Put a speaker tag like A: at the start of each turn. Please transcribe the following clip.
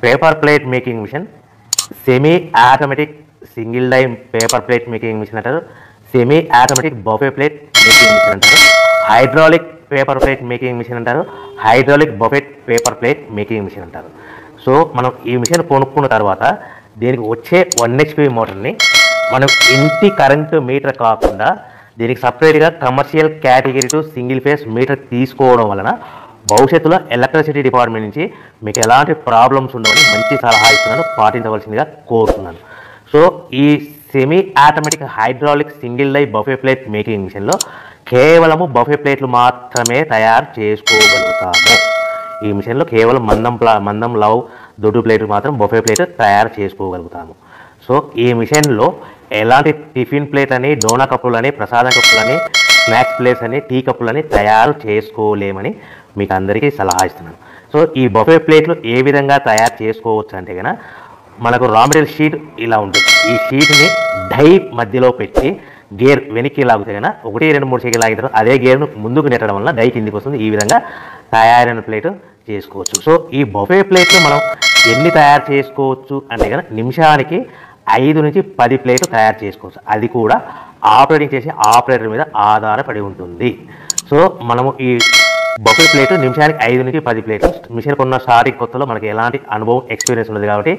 A: Paper plate making machine, semi automatic single die paper plate making machine అంటారు, semi automatic buffet plate making machine అంటారు, hydraulic paper plate making machine అంటారు, hydraulic buffet paper plate making machine అంటారు. So మనం ఈ machine కొనుక్కున్న తర్వాత దీనికి వచ్చే 1 HP మోటార్ని మనం ఇంటి కరెంటు మీటర్ కాకుండా దీనికి సపరేట్గా commercial category to single phase metre తీసుకోవడం వలన భవిష్యత్తులో ఎలక్ట్రిసిటీ డిపార్ట్మెంట్ నుంచి మీకు ఎలాంటి ప్రాబ్లమ్స్ ఉండవని మంచి సలహా ఇస్తున్నాను, పాటించవలసిందిగా కోరుతున్నాను. సో ఈ semi automatic hydraulic single die buffet plate making మిషన్లో కేవలము బఫే ప్లేట్లు మాత్రమే తయారు చేసుకోగలుగుతాము. ఈ మిషన్లో కేవలం మందం లవ్ దొడ్డు ప్లేట్లు మాత్రం బఫే ప్లేట్ తయారు చేసుకోగలుగుతాము. సో ఈ మిషన్లో ఎలాంటి టిఫిన్ ప్లేట్ అని, డోనా కప్పులని, ప్రసాదం కప్పులని, స్నాక్స్ ప్లేట్స్ అని, టీ కప్పులని తయారు చేసుకోలేమని మీకు అందరికీ సలహా ఇస్తున్నాను. సో ఈ బఫే ప్లేట్లు ఏ విధంగా తయారు చేసుకోవచ్చు అంటే కనుక మనకు రా మెటీరియల్ షీట్ ఇలా ఉంటుంది. ఈ షీట్ని డై మధ్యలో పెట్టి గేర్ వెనక్కి లాగితే కనుక 1, 2, 3 సెకండ్లు లాగితే అదే గేర్ను ముందుకు నెట్టడం వల్ల డై కిందికి వస్తుంది. ఈ విధంగా తయారైన ప్లేట్ చేసుకోవచ్చు. సో ఈ బఫే ప్లేట్లు మనం ఎన్ని తయారు చేసుకోవచ్చు అంటే కనుక నిమిషానికి 5 నుంచి 10 ప్లేట్లు తయారు చేసుకోవచ్చు. అది కూడా ఆపరేటింగ్ చేసే ఆపరేటర్ మీద ఆధారపడి ఉంటుంది. సో మనము ఈ బఫే ప్లేట్ నిమిషానికి 5 నుంచి 10 ప్లేట్లు మిషన్ కొన్న స్టార్టింగ్ కొత్తలో మనకి ఎలాంటి అనుభవం ఎక్స్పీరియన్స్ ఉన్నది కాబట్టి